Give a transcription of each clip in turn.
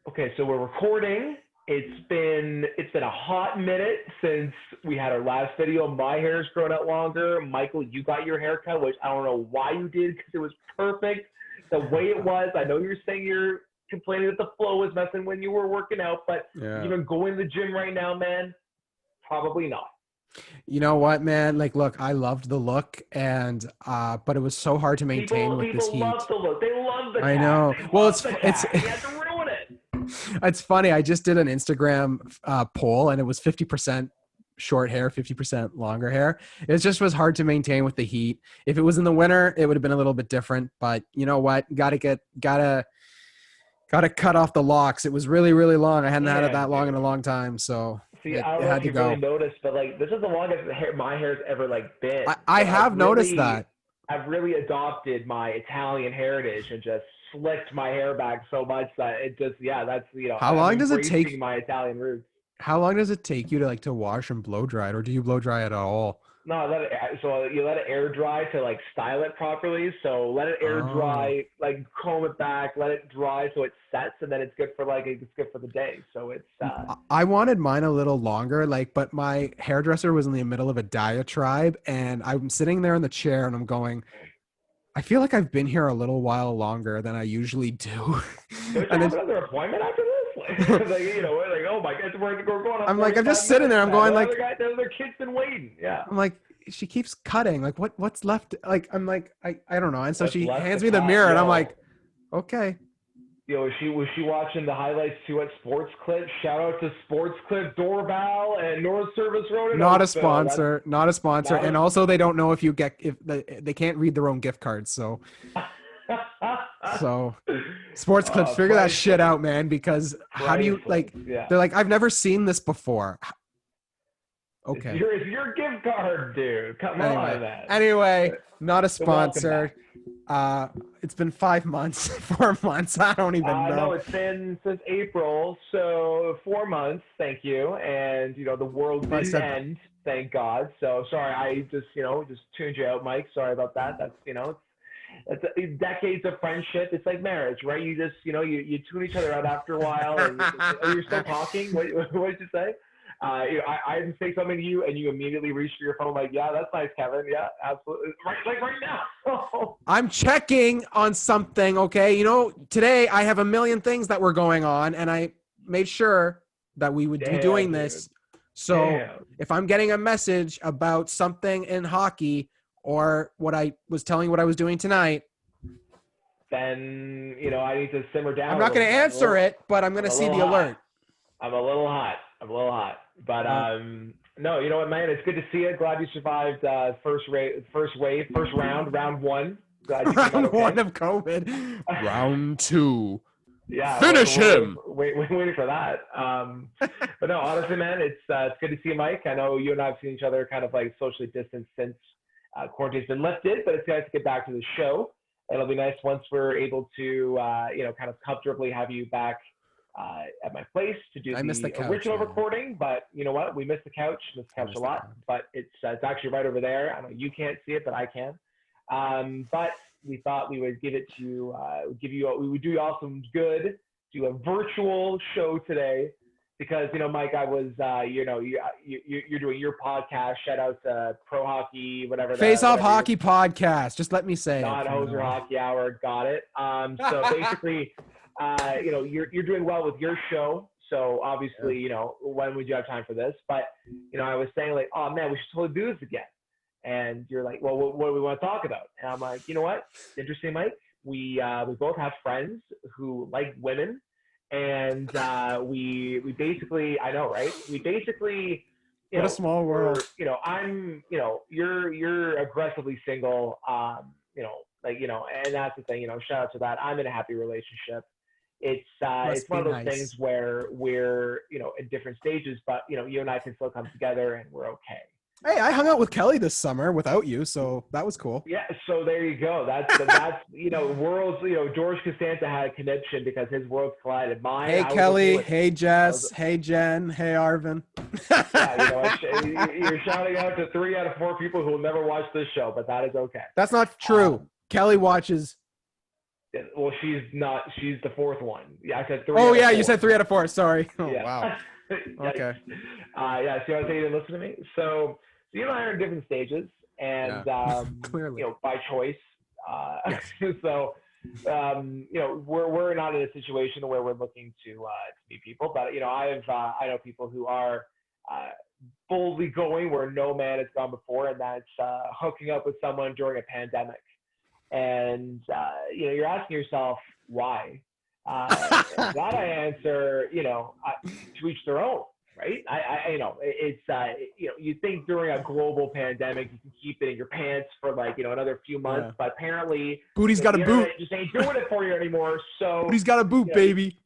Okay, so we're recording. It's been a hot minute since we had our last video. My hair's grown out longer. Michael, you got your hair cut, which I don't know why you did because it was perfect the way it was. I know you're saying you're complaining that the flow was messing when you were working out, but Yeah. even going to the gym right now, man, probably not. You know what, man? Like, look, I loved the look and but it was so hard to maintain with this People love heat. the look. They love the I cat. know. They Well, love the it's cat, and you had to ruin it. it's funny. I just did an Instagram poll and it was 50% short hair, 50% longer hair. It just was hard to maintain with the heat. If it was in the winter, it would have been a little bit different, but you know what? Gotta cut off the locks. It was really, really long. I hadn't had it Yeah, that long in a dude. long time, so See, it, I don't it know had if to you've really go. noticed, but like this is the longest my hair's ever like been. I So have noticed that. I've really adopted my Italian heritage and just slicked my hair back so much that it just yeah, that's How I'm long does it embracing take? my Italian roots. How long does it take you to to wash and blow dry it, or do you blow dry it at all? No, so you let it air dry to like style it properly. So let it air Oh, dry, like comb it back, let it dry so it sets, and then it's good for the day. So it's I wanted mine a little longer, but my hairdresser was in the middle of a diatribe, and I'm sitting there in the chair, and I'm going, I feel like I've been here a little while longer than I usually do, don't you and have then another appointment after this? Like like oh my god, we're going on I'm like, I'm just 45 sitting minutes, there, I'm man. going like, The other kid's been waiting. Yeah. I'm like, she keeps cutting, like what's left? Like I'm like, I don't know, and so What's she left to hands me the cut? mirror, and I'm like, okay. Was she watching the highlights too at Sports Clip? Shout out to Sports Clip, Doorbell, and North Service Road in Not a Oakville. That's sponsor, not a sponsor, not and also they don't know if you get if they can't read their own gift cards. So sports clips, figure that shit priceless, out, man. Because how do you priceless. Yeah, They're like, I've never seen this before. Okay. it's your gift card, dude. Come Anyway, on, man. anyway, not a Welcome sponsor. back. It's been 5 months, 4 months. I don't even No, know. it's been since April, so 4 months. Thank you, and the world If I didn't said end, thank God. So sorry, I just just tuned you out, Mike. Sorry about that. That's it's decades of friendship. It's like marriage, right? You just you tune each other out after a while, and you're still talking. What did you say? I didn't say something to you, and you immediately reached for your phone, like, yeah, that's nice, Kevin. Yeah, absolutely. Right now. I'm checking on something, okay? Today I have a million things that were going on, and I made sure that we would be Damn, doing dude. this. So Damn. if I'm getting a message about something in hockey or what I was telling you what I was doing tonight, Then I need to simmer I'm down a not little going to bit. answer it, but I'm going I'm to a see little the hot. alert. I'm a little hot. I'm a little hot. But Uh, no, you know what, man? It's good to see you. Glad you survived first wave, first round one. Glad you came out round one okay. of COVID. Round two. Yeah, Finish him. waiting for that. But no, honestly, man, it's good to see you, Mike. I know you and I have seen each other kind of like socially distanced since quarantine's been lifted, but it's nice to get back to the show. It'll be nice once we're able to, kind of comfortably have you back at my place to do I missed the the couch, original man. recording. But you know what? We missed the couch. Missed the I couch a missed the lot. couch. But it's actually right over there. I know you can't see it, but I can. But we thought we would give it to you. We would do you all some good. Do a virtual show today because Mike, I was you're doing your podcast. Shout out to Pro Hockey, Face Off whatever your Hockey Podcast. Just let me say it non from hoser now hockey hour. Got it. So on. basically, you're doing well with your show. So Yeah. obviously, when would you have time for this? But I was saying like, oh man, we should totally do this again. And you're like, well, what do we want to talk about? And I'm like, you know what? Interesting, Mike. We both have friends who like women, and we basically, I know, right? We basically, What a small world. you're aggressively single, and that's the thing. Shout out to that. I'm in a happy relationship. It's Must one be of those things nice. where we're in different stages, but you and I can still come together and we're okay. Hey, I hung out with Kelly this summer without you, so that was cool. Yeah, so there you go. That's worlds. George Costanza had a connection because his worlds collided. Mine, Hey, I was okay Kelly. with. Hey, I was Jess. Hey, Jen. Hey, Arvin. Yeah, you're shouting out to 3 out of 4 people who will never watch this show, but that is okay. That's not true. Um, Kelly watches Well, she's not. She's the fourth one. Yeah, I said three Oh out of yeah, you four. said 3 out of 4. Sorry. Oh Yeah. wow. Yikes. Okay. Yeah. See, I was saying you didn't listen to me. So you and I are in different stages, Yeah. and Clearly. by choice. Uh, Yes. so we're not in a situation where we're looking to meet people, but I know people who are uh, boldly going where no man has gone before, and that's hooking up with someone during a pandemic. And you're asking yourself why. That I answer, to each their own, right? It's you think during a global pandemic you can keep it in your pants for like another few months, Yeah. but apparently Booty's got a the boot. internet just ain't doing it for you anymore. So Booty's got a boot, you know, baby.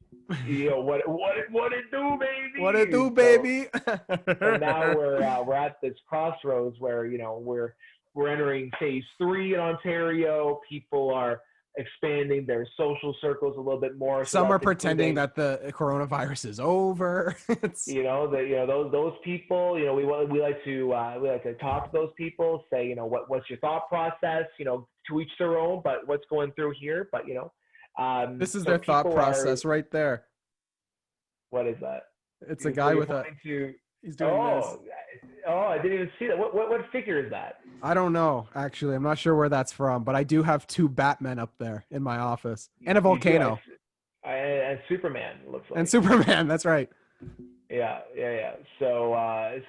what it do, What it baby? do, baby? So now we're at this crossroads where we're entering phase three in Ontario. People are expanding their social circles a little bit more. So Some are that's pretending including that the coronavirus is over. It's those people. We like to talk to those people. Say what's your thought process. To each their own. But what's going through here. But this is so their thought people are. process right there. What is that? It's a So guy you're with a pointing to. he's doing this. Oh, I didn't even see that. What figure is that? I don't know, actually. I'm not sure where that's from, but I do have 2 Batmen up there in my office and a You do. volcano And Superman looks and like. Superman. That's right. Yeah. So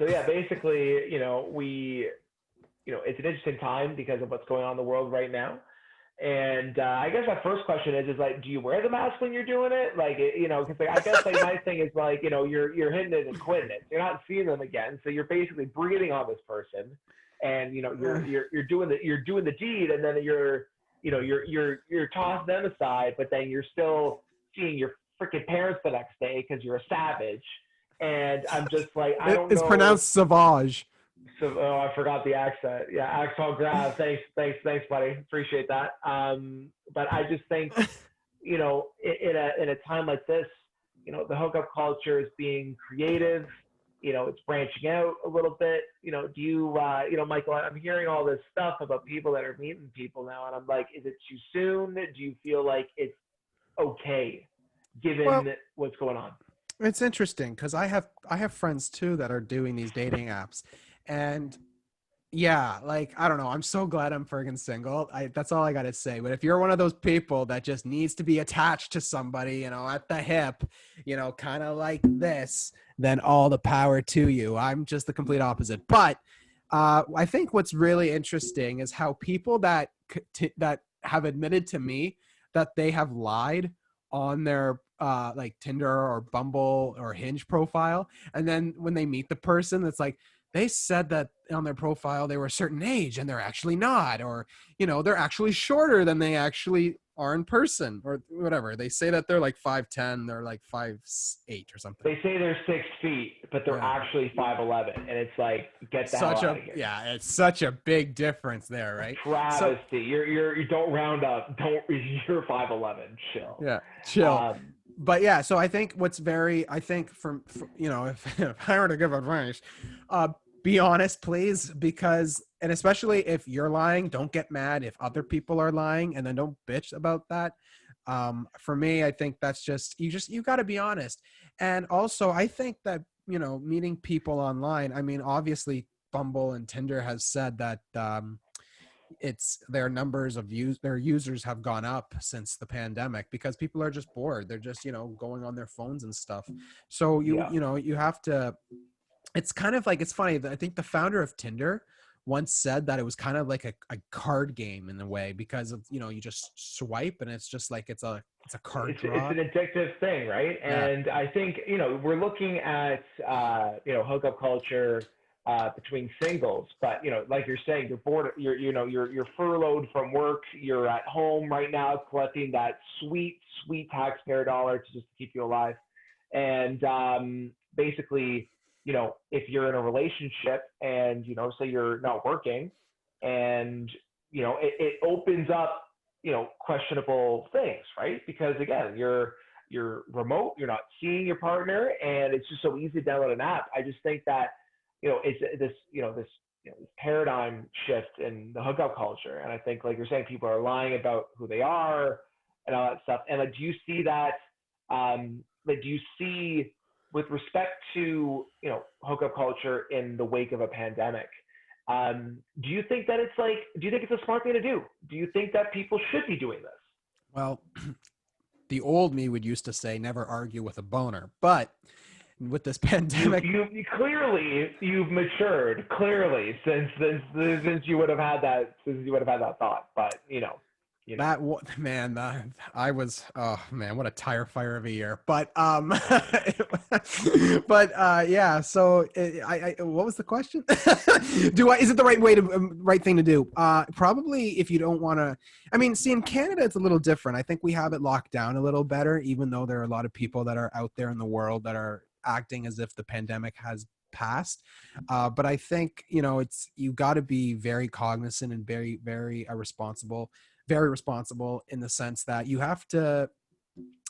yeah, basically, it's an interesting time because of what's going on in the world right now. And I guess my first question is like, do you wear the mask when you're doing it? Like, because I guess like my thing is like, you're hitting it and quitting it. You're not seeing them again, so you're basically breathing on this person, and you're doing the deed, and then you're tossing them aside, but then you're still seeing your freaking parents the next day because you're a savage. And I'm just like, I don't It's know. pronounced Sauvage. So, I forgot the accent. Yeah, accent grave. Thanks, buddy. Appreciate that. But I just think, in a time like this, the hookup culture is being creative. It's branching out a little bit. Do you, Michael? I'm hearing all this stuff about people that are meeting people now, and I'm like, is it too soon? Do you feel like it's okay, Well, given what's going on? it's interesting because I have friends too that are doing these dating apps, and yeah, like I don't know. I'm so glad I'm friggin' single. That's all I gotta say. But if you're one of those people that just needs to be attached to somebody, at the hip, kind of like this, then all the power to you. I'm just the complete opposite. But I think what's really interesting is how people that have admitted to me that they have lied on their like Tinder or Bumble or Hinge profile, and then when they meet the person, it's like they said that on their profile they were a certain age and they're actually not, or they're actually shorter than they actually are in person, or whatever. They say that they're like 5'10", they're like 5'8" or something. They say they're 6 feet, but they're Yeah. actually 5'11", and it's like, get the hell Such out a of here. yeah, it's such a big difference there, right? So Travesty. You don't round up. Don't you're 5'11". Chill. yeah, chill. Um, But yeah, so I think from if I were to give advice, uh, be honest, please, because and especially if you're lying, don't get mad if other people are lying, and then don't bitch about that. For me, I think that's you got to be honest, and also I think that meeting people online. I mean, obviously, Bumble and Tinder has said that. It's their numbers of their users have gone up since the pandemic because people are just bored. They're just going on their phones and stuff. So yeah. you have to. It's kind of like, it's funny. I think the founder of Tinder once said that it was kind of like a card game in a way, because of you just swipe and it's just like it's a card It's draw. an addictive thing, right? Yeah. And I think we're looking at hookup culture between singles, but like you're saying, you're bored. You're furloughed from work. You're at home right now collecting that sweet taxpayer dollar to just keep you alive. And basically, if you're in a relationship and say you're not working, and it opens up questionable things, right? Because again, you're remote, you're not seeing your partner, and it's just so easy to download an app. I just think that it's this paradigm shift in the hookup culture, and I think, like you're saying, people are lying about who they are, and all that stuff. And like, do you see that? Like, do you see with respect to hookup culture in the wake of a pandemic? Do you think that do you think it's a smart thing to do? Do you think that people should be doing this? Well, the old me would used to say never argue with a boner, but with this pandemic, you clearly you've matured clearly since you would have had that thought. But that man, I was, oh man, what a tire fire of a year. But yeah. So what was the question? Is it the right thing to do? Probably if you don't want to. I mean, see, in Canada, it's a little different. I think we have it locked down a little better, even though there are a lot of people that are out there in the world that are acting as if the pandemic has passed. But I think, you got to be very cognizant and very, very very responsible in the sense that you have to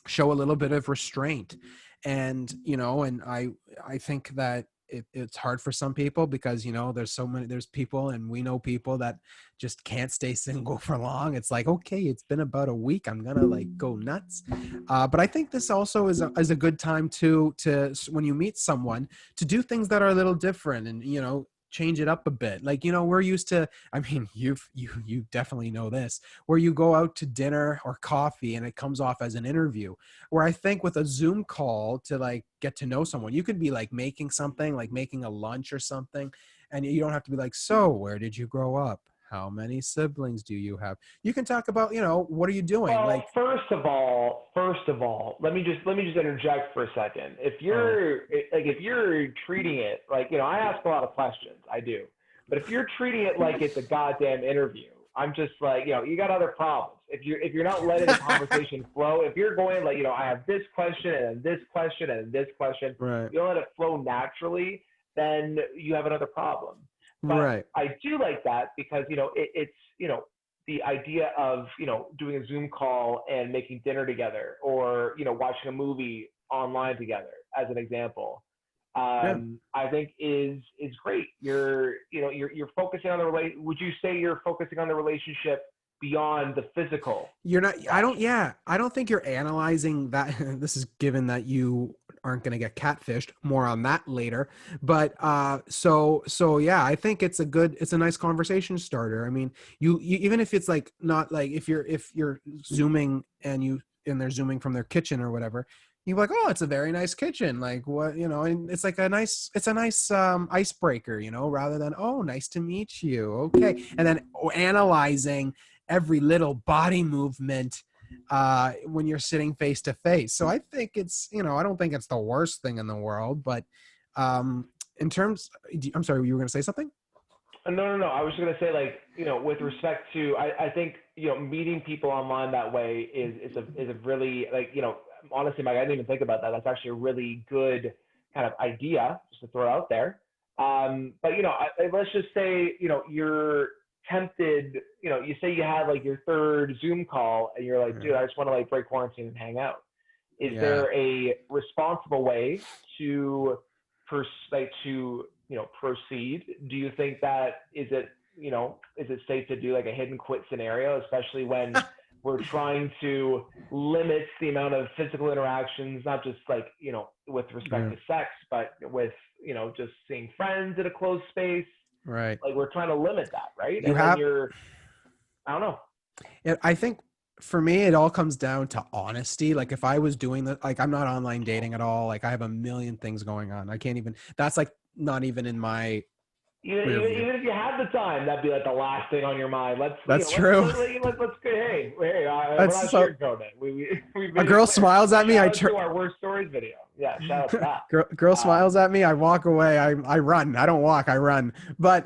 show a little bit of restraint. And, and I think that it's hard for some people because, there's people, and we know people that just can't stay single for long. It's like, okay, it's been about a week, I'm going to like go nuts. But I think this also is a good time to when you meet someone, to do things that are a little different and, change it up a bit. Like, we're used to, I mean, you definitely know this, where you go out to dinner or coffee and it comes off as an interview, where I think with a Zoom call to like get to know someone, you could be like making something, like making a lunch or something. And you don't have to be like, so where did you grow up? How many siblings do you have? You can talk about, what are you doing? Well, Like, first of all, let me just interject for a second. If you're treating it like, I ask a lot of questions, I do, but if you're treating it like it's a goddamn interview, I'm just like, you got other problems. If you're not letting the conversation flow, if you're going like, I have this question and then this question and then this question, right, you don't let it flow naturally, then you have another problem. But right. I do like that because it's the idea of doing a Zoom call and making dinner together, or watching a movie online together, as an example. Yeah. I think is great. You're focusing on the Would you say you're focusing on the relationship beyond the physical? You're not, I don't think you're analyzing that. This is given that you aren't going to get catfished. More on that later. But so yeah, I think it's a nice conversation starter. I mean, you even if it's like not like if you're zooming and they're zooming from their kitchen or whatever, you're like, oh, it's a very nice kitchen. Like what, and it's like a nice icebreaker, rather than, oh, nice to meet you. Okay. And then analyzing every little body movement when you're sitting face to face. So I think it's, I don't think it's the worst thing in the world, but in terms, I'm sorry, you were going to say something? No. I was just gonna say, like, with respect to, I think meeting people online that way is a really, like, honestly, Mike, I didn't even think about that. That's actually a really good kind of idea just to throw out there. But let's just say you're tempted. You say you had like your third Zoom call, and you're like, dude, I just want to like break quarantine and hang out. Is there a responsible way to proceed? Do you think that is it safe to do like a hidden quit scenario, especially when we're trying to limit the amount of physical interactions, not just like, with respect to sex, but with, just seeing friends in a closed space. Right. Like, we're trying to limit that, right? I don't know. I think for me, it all comes down to honesty. Like if I was doing that, like I'm not online dating at all. Like I have a million things going on. I can't even, that's like not even in my Even if you had the time, that'd be like the last thing on your mind. That's true. Let's hey, we're not sugarcoating it. A girl smiles at me. To our worst stories video. Yeah, shout out to that. Girl smiles at me. I walk away. I run. I don't walk. I run. But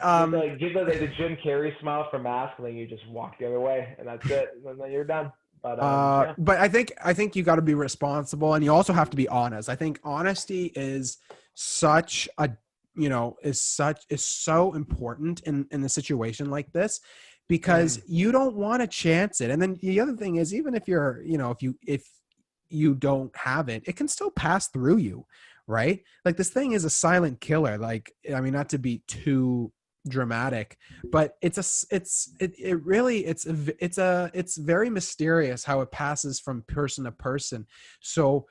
give the Jim Carrey smile from Mask, and then you just walk the other way, and that's it. And then you're done. But but I think you got to be responsible, and you also have to be honest. I think honesty is such a is so important in a situation like this, because you don't want to chance it. And then the other thing is, even if you're, if you don't have it, it can still pass through you, right? Like this thing is a silent killer. Like, I mean, not to be too dramatic, but it really it's very mysterious how it passes from person to person. So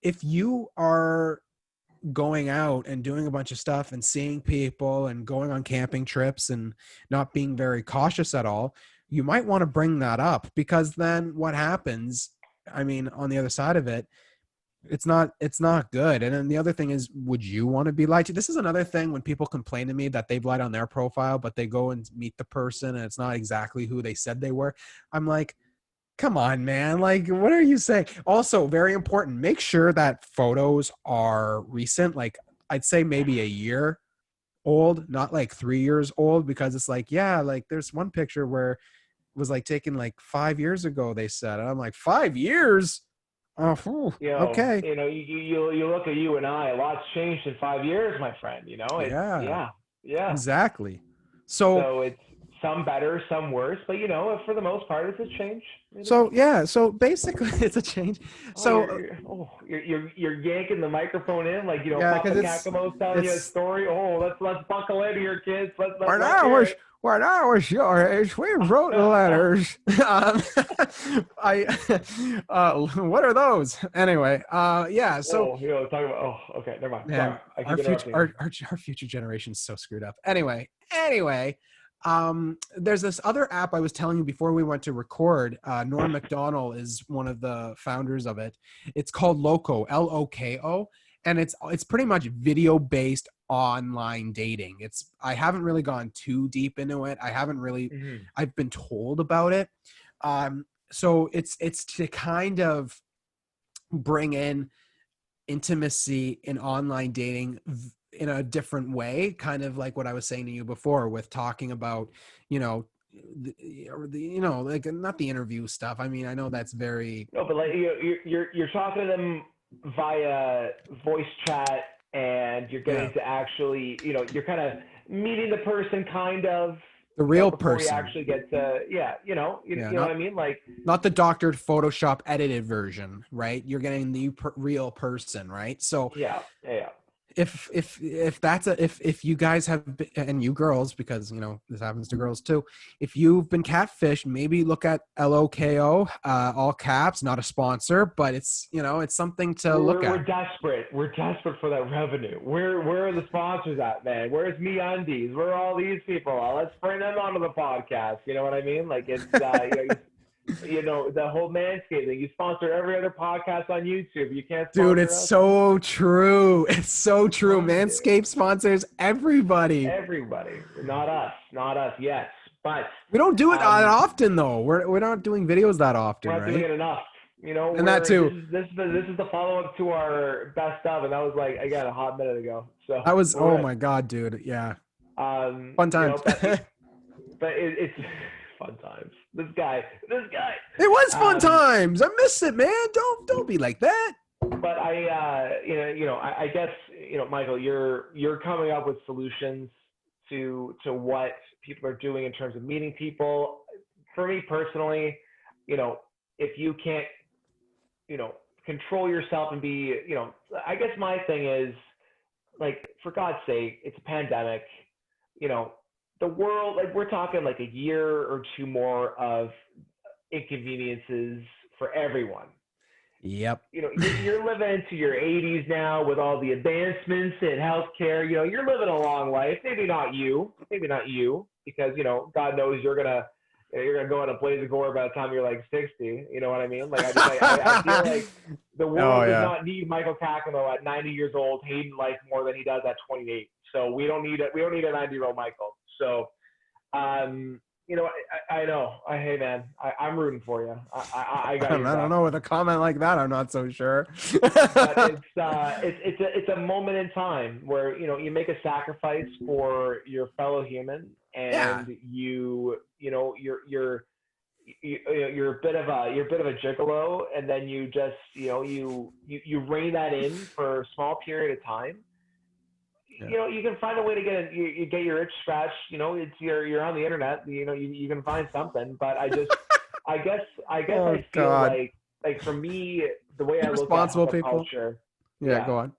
if you are going out and doing a bunch of stuff and seeing people and going on camping trips and not being very cautious at all, you might want to bring that up, because then what happens, I mean, on the other side of it, it's not good. And then the other thing is, would you want to be lied to? This is another thing when people complain to me that they've lied on their profile, but they go and meet the person and it's not exactly who they said they were. I'm like, come on, man. Like, what are you saying? Also, very important, make sure that photos are recent. Like, I'd say maybe a year old, not like 3 years old, because it's like, yeah, like there's one picture where it was like taken like 5 years ago, they said. And I'm like, 5 years? Oh, phew, okay. You look at you and I. A lot's changed in 5 years, my friend. It's Yeah, yeah, yeah. exactly. So, So it's some better, some worse, but for the most part, it's a change. It is. so yeah, so basically it's a change. Oh, So, you're yanking the microphone in like yeah, because Papa Giacomo's telling you a it's story. Oh, let's buckle in here, kids. Let's when let's I hear was it. when I was your age, we wrote letters. I what are those? Anyway, yeah. So, Oh, talking about. Oh, okay, never mind. Sorry, man, I our keep future interrupting you. our future generation's so screwed up. Anyway, there's this other app I was telling you before we went to record. Norm Macdonald is one of the founders of it. It's called Loco, Loko, and it's pretty much video based online dating. I haven't really gone too deep into it. Hmm. I've been told about it. So it's to kind of bring in intimacy in online dating in a different way, kind of like what I was saying to you before with talking about, you know, like not the interview stuff. I mean, I know that's very, No, but like you're talking to them via voice chat, and you're yeah, getting to actually, you're kind of meeting the person, kind of, the real before you person. actually get to, yeah, Yeah, you know what I mean, like, not the doctored Photoshop edited version, right? You're getting the real person, right? So yeah, yeah. if that's if you guys have been, and you girls, because this happens to girls too, if you've been catfished, maybe look at LOKO, all caps, not a sponsor, but it's something to look We're at. desperate. We're desperate for that revenue. Where are the sponsors at, man? Where's MeUndies? Where are all these people? Let's bring them onto the podcast. You know what I mean? Like, it's the whole Manscaped thing. You sponsor every other podcast on YouTube. You can't Dude, sponsor it's us. so true. It's so Come true. on, dude. Manscaped sponsors everybody. Everybody, not us yet. But We don't do it that um, often though. We're not doing videos that we're often, not doing right? it enough. And that We're this too. is the follow up to our best of, and that was like, again, a hot minute ago. So That was, we're oh good. my God, dude. Yeah. Fun times. But it's fun times. This guy. It was fun Um, times. I miss it, man. Don't be like that. but I guess, Michael, you're coming up with solutions to what people are doing in terms of meeting people. For me personally, if you can't, control yourself and be, I guess my thing is, like, for God's sake, it's a pandemic. You know, the world, like, we're talking like a year or two more of inconveniences for everyone. Yep. You're living into your 80s now with all the advancements in healthcare. You're living a long life. Maybe not you, because God knows you're gonna go on a blaze of glory by the time you're like 60. You know what I mean? Like, I feel like the Oh world does yeah. not need Michael Kakano at 90 years old hating life more than he does at 28. So we don't need it. We don't need a 90-year-old Michael. So, um, I know. Hey, man, I'm rooting for you. I got I your don't back. know, with a comment like that, I'm not so sure. But it's a moment in time where you make a sacrifice for your fellow human, Yeah. and you're a bit of a gigolo, and then you just you rein that in for a small period of time. Yeah. You can find a way to you get your itch scratched. You're on the internet. You can find something. But I guess Oh I feel God. like for me, the way I look at Irresponsible hookup people. culture, Yeah, yeah, go on.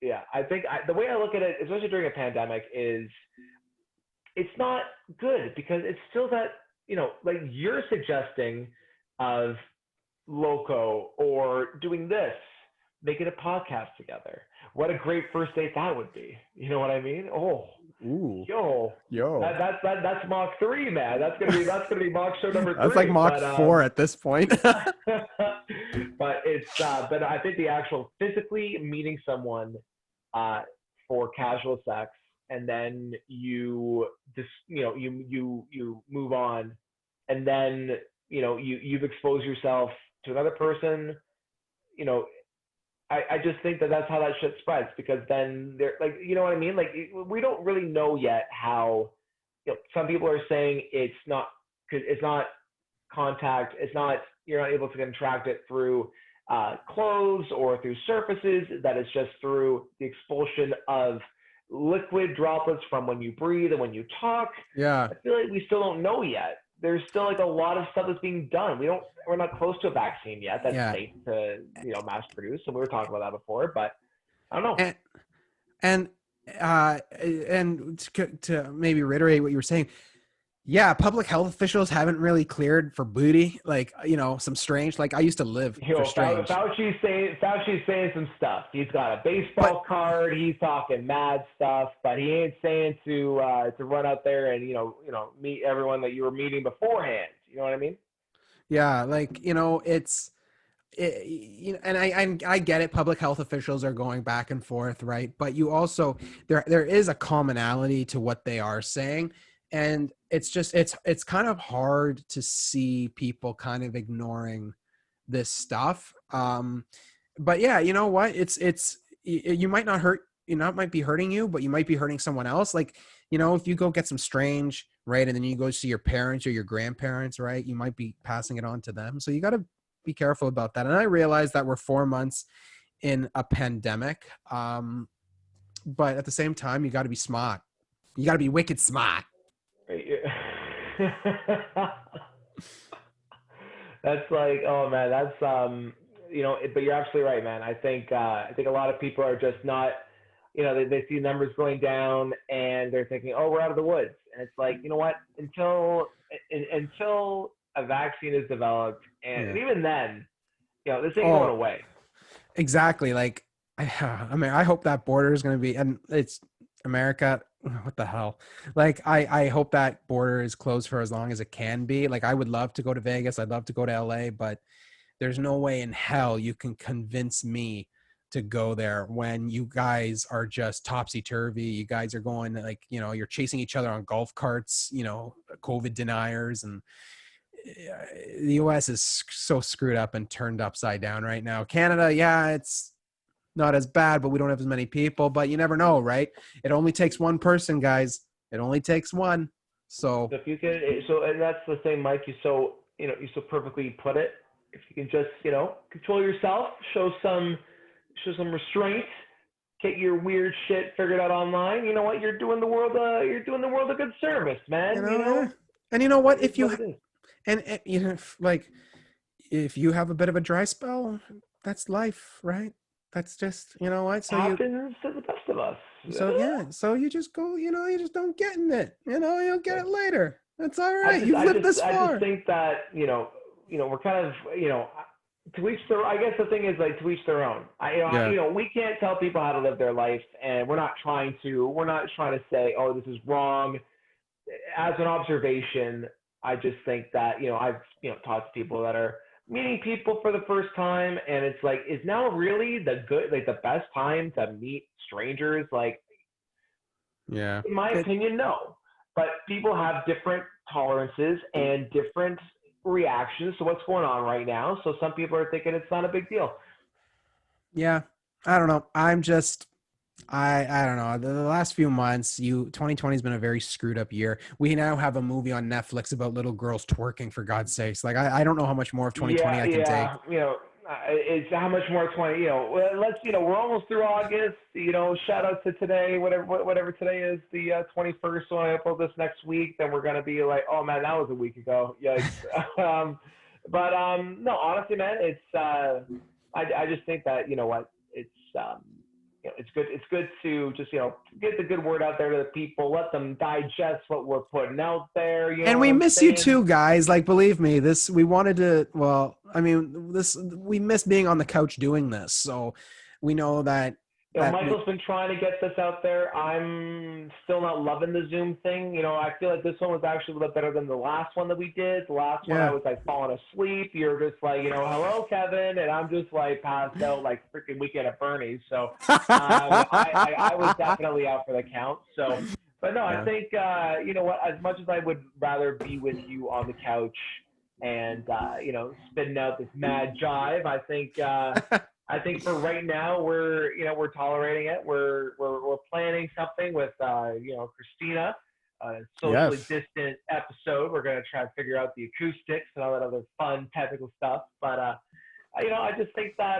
yeah, I think the way I look at it, especially during a pandemic, is it's not good because it's still that, like you're suggesting of loco or doing this, making a podcast together. What a great first date that would be. You know what I mean? Oh, Ooh, yo, yo. that's Mach 3, man. That's gonna be Mach show number That's like three. Mach 4 at this point. But I think the actual physically meeting someone uh, for casual sex, and then you just you move on, and then you've exposed yourself to another person. You know, I just think that that's how that shit spreads, because then they're like, you know what I mean? Like, we don't really know yet how, some people are saying it's not contact, it's not, you're not able to contract it through clothes or through surfaces, that it's just through the expulsion of liquid droplets from when you breathe and when you talk. Yeah. I feel like we still don't know yet. There's still like a lot of stuff that's being done. We're not close to a vaccine yet that's Yeah. safe to mass produce. And we were talking about that before, but I don't know. And and to maybe reiterate what you were saying, yeah, public health officials haven't really cleared for booty, like, some strange, like I used to live for strange. Fauci's saying some stuff. He's got a But baseball card. He's talking mad stuff, but he ain't saying to run out there and meet everyone that you were meeting beforehand. You know what I mean? yeah, like, and I get it. Public health officials are going back and forth, right? But you also, there is a commonality to what they are saying, and it's just it's kind of hard to see people kind of ignoring this stuff. But yeah, you know what? You might not hurt. It might be hurting you, but you might be hurting someone else. Like, if you go get some strange, right, and then you go see your parents or your grandparents, right, you might be passing it on to them. So you got to be careful about that. And I realize that we're 4 months in a pandemic, but at the same time, you got to be smart. You got to be wicked smart. That's like, oh man, that's but you're absolutely right, man. I think a lot of people are just not, they see numbers going down and they're thinking, oh, we're out of the woods, and it's like, you know what, until a vaccine is developed, and Yeah. even then, this ain't going Oh, away. exactly. Like, I mean, I hope that border is going to be, and it's America. What the hell? Like, I hope that border is closed for as long as it can be. Like, I would love to go to Vegas. I'd love to go to LA, but there's no way in hell you can convince me to go there when you guys are just topsy-turvy. You guys are going, like, you're chasing each other on golf carts, COVID deniers, and the US is so screwed up and turned upside down right now. Canada, yeah, it's not as bad, but we don't have as many people, but you never know, right? It only takes one person, guys. It only takes one. So, So if you can, and that's the thing, Mike. You so perfectly put it. If you can just, control yourself, show some restraint, get your weird shit figured out online. You know what? You're doing the world a good service, man. and you know what? It is what it is. Like, if you have a bit of a dry spell, that's life, right? That's just, what? Happens to the best of us. So you just go, you just don't get in it. You'll get it later. That's all I right. just, You've I lived just, this I just far. think that we're kind of, to each their. I guess the thing is, like, to each their own. Yeah. We can't tell people how to live their life, and we're not trying to. We're not trying to say, oh, this is wrong. As an observation, I just think that I've talked to people that are meeting people for the first time, and it's like, is now really the best time to meet strangers? Like, Yeah. in my opinion, no. But people have different tolerances and different reactions to what's going on right now. So some people are thinking it's not a big deal. Yeah. I don't know. I don't know. The last few months, 2020 has been a very screwed up year. We now have a movie on Netflix about little girls twerking, for God's sakes. Like, I don't know how much more of 2020 Yeah, I can take. yeah. It's how much more 20. We're almost through August. Shout out to today, whatever today is, the 21st. So when I upload this next week, then we're gonna be like, oh man, that was a week ago. Yikes. No, honestly, man, it's I just think that, it's It's good to just get the good word out there to the people, let them digest what we're putting out there. You know And what we I'm miss you saying? too, guys. Like, believe me, we wanted to, well, I mean, we miss being on the couch doing this. So we know that, Michael's been trying to get this out there. I'm still not loving the Zoom thing. I feel like this one was actually a little bit better than the last one that we did. The last one, I yeah. was like falling asleep. You're just like, hello, Kevin, and I'm just like passed out like freaking Weekend at Bernie's. So I was definitely out for the count. So, but no, I Yeah. think you know what? As much as I would rather be with you on the couch and spitting out this mad jive, I think for right now we're tolerating it. We're planning something with Christina, a socially Yes. distant episode. We're gonna try to figure out the acoustics and all that other fun technical stuff. But I just think that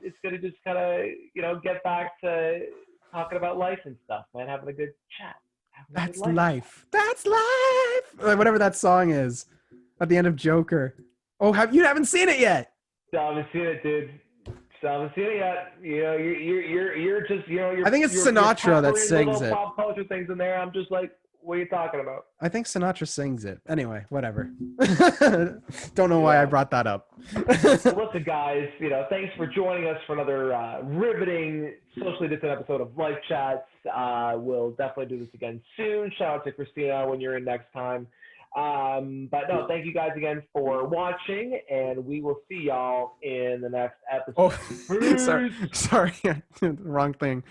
it's gonna just kind of get back to talking about life and stuff, man. Having a good chat. Having a good That's life chat. life. That's life. Like, whatever that song is at the end of Joker. Oh, you haven't seen it yet? Still haven't seen it, dude. Still haven't seen it yet. You're just I think it's you're Sinatra that peppering sings little it. pop culture things in there. I'm just like, what are you talking about? I think Sinatra sings it. Anyway, whatever. Don't know why I Yeah. brought that up. Well, listen, guys. Thanks for joining us for another riveting, socially distant episode of Life Chats. We'll definitely do this again soon. Shout out to Christina when you're in next time. But no, thank you guys again for watching, and we will see y'all in the next episode. Oh, sorry, wrong thing.